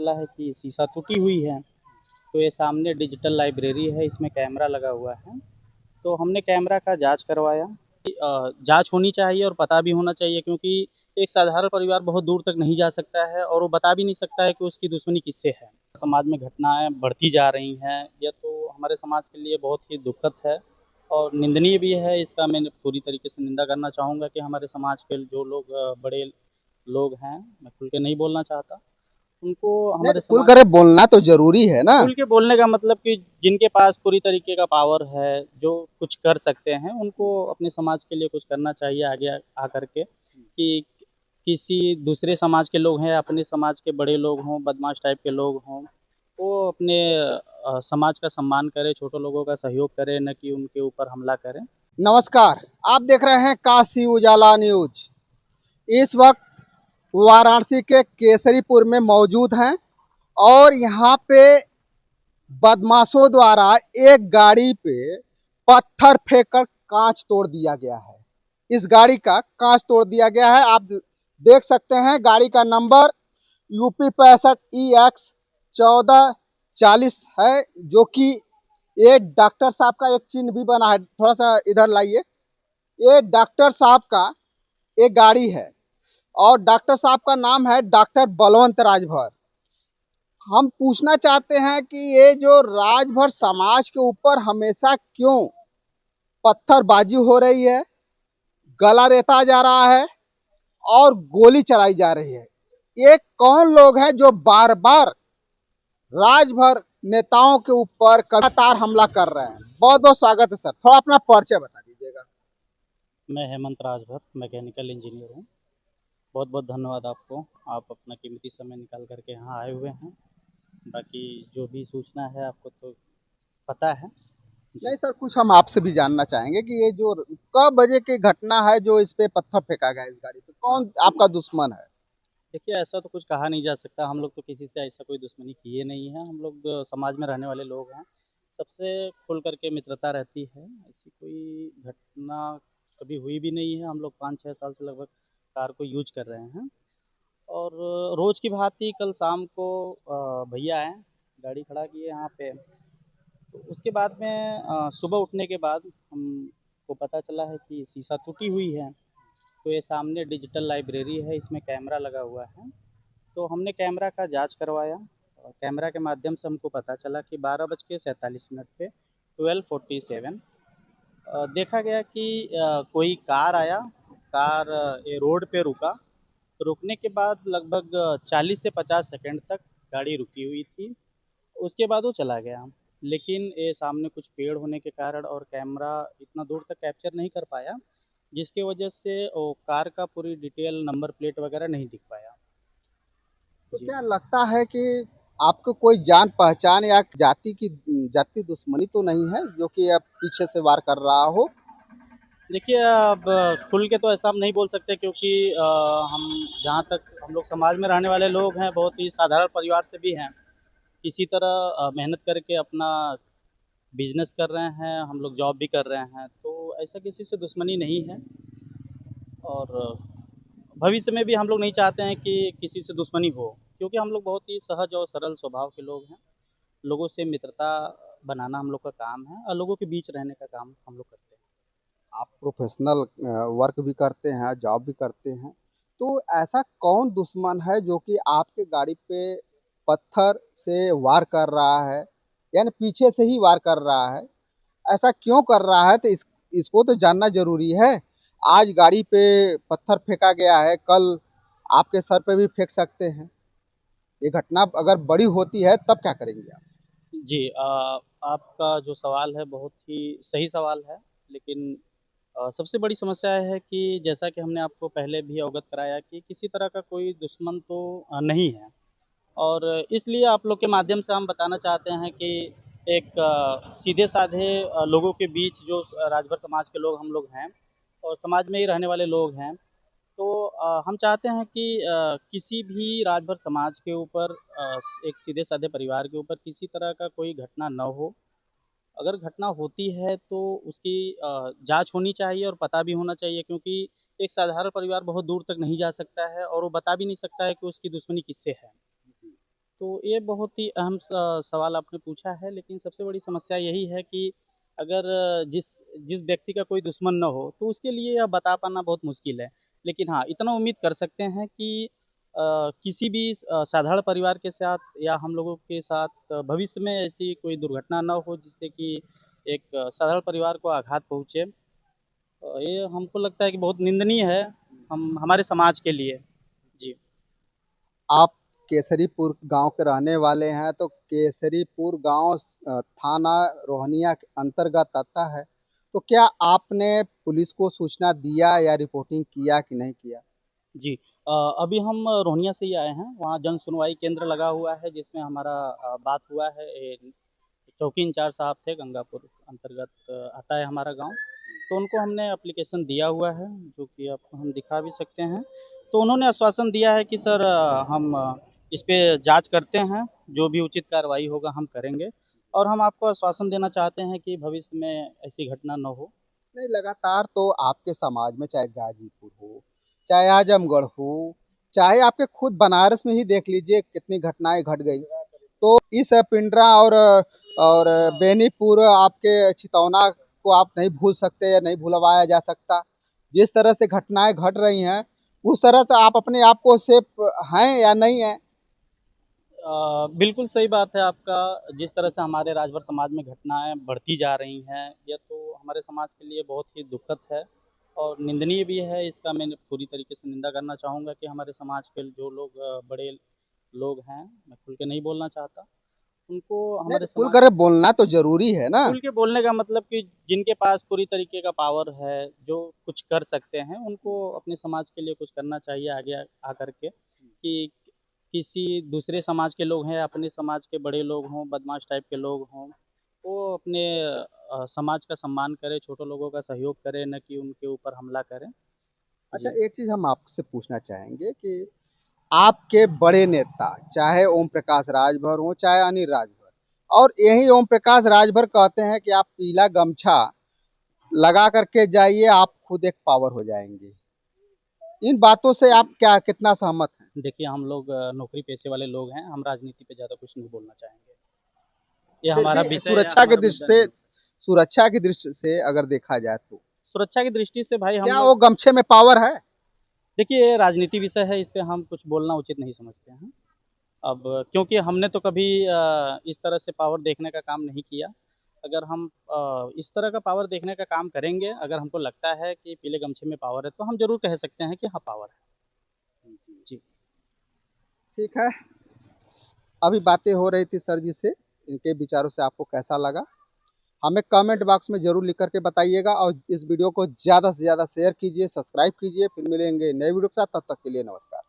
चला है कि शीशा टूटी हुई है। तो ये सामने डिजिटल लाइब्रेरी है, इसमें कैमरा लगा हुआ है। तो हमने कैमरा का जांच करवाया कि जांच होनी चाहिए और पता भी होना चाहिए, क्योंकि एक साधारण परिवार बहुत दूर तक नहीं जा सकता है और वो बता भी नहीं सकता है कि उसकी दुश्मनी किससे है। समाज में घटनाएं बढ़ती जा रही हैं, यह तो हमारे समाज के लिए बहुत ही दुखद है और निंदनीय भी है। इसका मैं पूरी तरीके से निंदा करना चाहूँगा कि हमारे समाज के जो लोग बड़े लोग हैं, मैं खुल के नहीं बोलना चाहता, उनको नहीं हमारे तो खुल समाज कर बोलना तो जरूरी है ना। खुल के बोलने का मतलब कि जिनके पास पूरी तरीके का पावर है, जो कुछ कर सकते हैं, उनको अपने समाज के लिए कुछ करना चाहिए आगे आकर के। कि किसी दूसरे समाज के लोग हैं, अपने समाज के बड़े लोग हों, बदमाश टाइप के लोग हों, वो अपने समाज का सम्मान करें, छोटे लोगों का सहयोग करें, न कि उनके ऊपर हमला करें। नमस्कार, आप देख रहे हैं काशी उजाला न्यूज। इस वक्त वाराणसी के केसरीपुर में मौजूद हैं और यहाँ पे बदमाशों द्वारा एक गाड़ी पे पत्थर फेंककर कांच तोड़ दिया गया है। इस गाड़ी का कांच तोड़ दिया गया है। आप देख सकते हैं गाड़ी का नंबर यूपी 65EX1440 है, जो कि ये डॉक्टर साहब का एक चिन्ह भी बना है। थोड़ा सा इधर लाइए। ये डॉक्टर साहब का एक गाड़ी है और डॉक्टर साहब का नाम है डॉक्टर बलवंत राजभर। हम पूछना चाहते हैं कि ये जो राजभर समाज के ऊपर हमेशा क्यों पत्थरबाजी हो रही है, गला रेता जा रहा है और गोली चलाई जा रही है। ये कौन लोग हैं जो बार बार राजभर नेताओं के ऊपर लगातार हमला कर रहे हैं? बहुत बहुत स्वागत है सर, थोड़ा अपना परिचय बता दीजिएगा। मैं हेमंत राजभर, मैकेनिकल इंजीनियर हूँ। बहुत बहुत धन्यवाद आपको, आप अपना कीमती समय निकाल करके यहाँ आए हुए हैं। बाकी जो भी सूचना है आपको तो पता है। जी। नहीं सर, कुछ हम आपसे भी जानना चाहेंगे कि ये जो कब बजे की घटना है जो इस पे पत्थर फेंका गया इस गाड़ी पे, हाँ, कौन आपका दुश्मन है? देखिए ऐसा तो कुछ कहा नहीं जा सकता, हम लोग तो किसी से ऐसा कोई दुश्मनी किए नहीं हैं। हम लोग समाज में रहने वाले लोग हैं, सबसे खुल कर के मित्रता रहती है। ऐसी कोई घटना कभी हुई भी नहीं है। हम लोग 5-6 साल से लगभग कार को यूज़ कर रहे हैं और रोज़ की भांति कल शाम को भैया आए, गाड़ी खड़ा किए यहाँ पे। तो उसके बाद में सुबह उठने के बाद हमको पता चला है कि शीशा टूटी हुई है। तो ये सामने डिजिटल लाइब्रेरी है, इसमें कैमरा लगा हुआ है। तो हमने कैमरा का जांच करवाया और कैमरा के माध्यम से हमको पता चला कि 12:47 पे 12:47 देखा गया कि कोई कार आया, कार ये रोड पे रुका। रुकने के बाद लगभग 40 से 50 सेकंड तक गाड़ी रुकी हुई थी। उसके बाद वो चला गया। लेकिन ये सामने कुछ पेड़ होने के कारण और कैमरा इतना दूर तक कैप्चर नहीं कर पाया, जिसकी वजह से वो कार का पूरी डिटेल, नंबर प्लेट वगैरह नहीं दिख पाया। तो जी। क्या लगता है कि आपको कोई जान पहचान या जाति दुश्मनी तो नहीं है जो कि अब पीछे से वार कर रहा हो? देखिए अब खुल के तो ऐसा हम नहीं बोल सकते, क्योंकि हम जहाँ तक हम लोग समाज में रहने वाले लोग हैं, बहुत ही साधारण परिवार से भी हैं। किसी तरह मेहनत करके अपना बिजनेस कर रहे हैं, हम लोग जॉब भी कर रहे हैं, तो ऐसा किसी से दुश्मनी नहीं है। और भविष्य में भी हम लोग नहीं चाहते हैं कि किसी से दुश्मनी हो, क्योंकि हम लोग बहुत ही सहज और सरल स्वभाव के लोग हैं। लोगों से मित्रता बनाना हम लोग का काम है और लोगों के बीच रहने का काम हम लोग करते हैं। आप प्रोफेशनल वर्क भी करते हैं, जॉब भी करते हैं, तो ऐसा कौन दुश्मन है जो कि आपके गाड़ी पे पत्थर से वार कर रहा है, यानी पीछे से ही वार कर रहा है? ऐसा क्यों कर रहा है? तो इसको तो जानना जरूरी है। आज गाड़ी पे पत्थर फेंका गया है, कल आपके सर पे भी फेंक सकते हैं। ये घटना अगर बड़ी होती है तब क्या करेंगे आप? जी, आपका जो सवाल है बहुत ही सही सवाल है, लेकिन सबसे बड़ी समस्या है कि जैसा कि हमने आपको पहले भी अवगत कराया कि किसी तरह का कोई दुश्मन तो नहीं है। और इसलिए आप लोग के माध्यम से हम बताना चाहते हैं कि एक सीधे-साधे लोगों के बीच जो राजभर समाज के लोग हम लोग हैं और समाज में ही रहने वाले लोग हैं, तो हम चाहते हैं कि किसी भी राजभर समाज के ऊपर एक सीधे-साधे परिवार के ऊपर किसी तरह का कोई घटना ना हो। अगर घटना होती है तो उसकी जाँच होनी चाहिए और पता भी होना चाहिए, क्योंकि एक साधारण परिवार बहुत दूर तक नहीं जा सकता है और वो बता भी नहीं सकता है कि उसकी दुश्मनी किससे है। तो ये बहुत ही अहम सवाल आपने पूछा है, लेकिन सबसे बड़ी समस्या यही है कि अगर जिस जिस व्यक्ति का कोई दुश्मन ना हो, तो उसके लिए यह बता पाना बहुत मुश्किल है। लेकिन हाँ, इतना उम्मीद कर सकते हैं कि किसी भी साधारण परिवार के साथ या हम लोगों के साथ भविष्य में ऐसी कोई दुर्घटना ना हो, जिससे कि एक साधारण परिवार को आघात पहुँचे। ये हमको लगता है कि बहुत निंदनीय है, हम हमारे समाज के लिए। जी। आप केसरीपुर गांव के रहने वाले हैं, तो केसरीपुर गांव थाना रोहनिया के अंतर्गत आता है। तो क्या आपने पुलिस को सूचना दिया या रिपोर्टिंग किया कि नहीं किया? जी। अभी हम रोहनिया से ही आए हैं, वहाँ जन सुनवाई केंद्र लगा हुआ है, जिसमें हमारा बात हुआ है। चौकी इंचार्ज साहब थे, गंगापुर अंतर्गत आता है हमारा गांव। तो उनको हमने एप्लीकेशन दिया हुआ है, जो कि आपको हम दिखा भी सकते हैं। तो उन्होंने आश्वासन दिया है कि सर हम इस पे जांच करते हैं, जो भी उचित कार्रवाई होगा हम करेंगे। और हम आपको आश्वासन देना चाहते हैं कि भविष्य में ऐसी घटना न हो। नहीं, लगातार तो आपके समाज में चाहे गाजीपुर हो, चाहे आजमगढ़ हो, चाहे आपके खुद बनारस में ही देख लीजिए कितनी घटनाएं घट गई। तो इस पिंडरा और बेनीपुर आपके चितौना को आप नहीं भूल सकते या नहीं भुलवाया जा सकता। जिस तरह से घटनाएं घट रही हैं, उस तरह से आप अपने आप को सेफ हैं या नहीं है? बिल्कुल सही बात है आपका। जिस तरह से हमारे राजभर समाज में घटनाएँ बढ़ती जा रही हैं, यह तो हमारे समाज के लिए बहुत ही दुखद है और निंदनीय भी है। इसका मैं पूरी तरीके से निंदा करना चाहूँगा कि हमारे समाज के जो लोग बड़े लोग हैं, मैं खुल के नहीं बोलना चाहता, उनको नहीं, हमारे तो खुल समाज कर बोलना तो जरूरी है ना। खुल के बोलने का मतलब कि जिनके पास पूरी तरीके का पावर है, जो कुछ कर सकते हैं, उनको अपने समाज के लिए कुछ करना चाहिए आगे आकर के। कि किसी दूसरे समाज के लोग हैं, अपने समाज के बड़े लोग हों, बदमाश टाइप के लोग हों, वो अपने समाज का सम्मान करें, छोटे लोगों का सहयोग करें, न कि उनके ऊपर हमला करें। अच्छा, जी। एक चीज हम आपसे पूछना चाहेंगे कि आपके बड़े नेता, चाहे ओम प्रकाश राजभर हो चाहे अनिल राजभर, और यही ओम प्रकाश राजभर कहते हैं कि आप पीला गमछा लगा करके जाइए, आप खुद एक पावर हो जाएंगे। इन बातों से आप क्या कितना सहमत हैं? देखिए, हम लोग नौकरी पेशे वाले लोग हैं, हम राजनीति पे ज़्यादा कुछ नहीं बोलना चाहेंगे। ये फिर हमारा भी विषय है, हमारा मुद्दा नहीं है। सुरक्षा की दृष्टि से अगर देखा जाए तो सुरक्षा की दृष्टि से भाई हम क्या लोग वो गमछे में पावर है? देखिए, ये राजनीति विषय है, इस पे हम कुछ बोलना उचित नहीं समझते हैं। अब क्योंकि हमने तो कभी इस तरह से पावर देखने का काम नहीं किया। अगर हम इस तरह का पावर देखने का काम करेंगे, अगर हमको लगता है कि पीले गमछे में पावर है, तो हम ज़रूर कह सकते हैं कि हाँ, पावर है। जी। ठीक है, अभी बातें हो रही थी सर जी से, इनके विचारों से आपको कैसा लगा हमें कमेंट बॉक्स में जरूर लिख करके बताइएगा, और इस वीडियो को ज़्यादा से ज़्यादा शेयर कीजिए, सब्सक्राइब कीजिए। फिर मिलेंगे नए वीडियो के साथ, तब तक के लिए नमस्कार।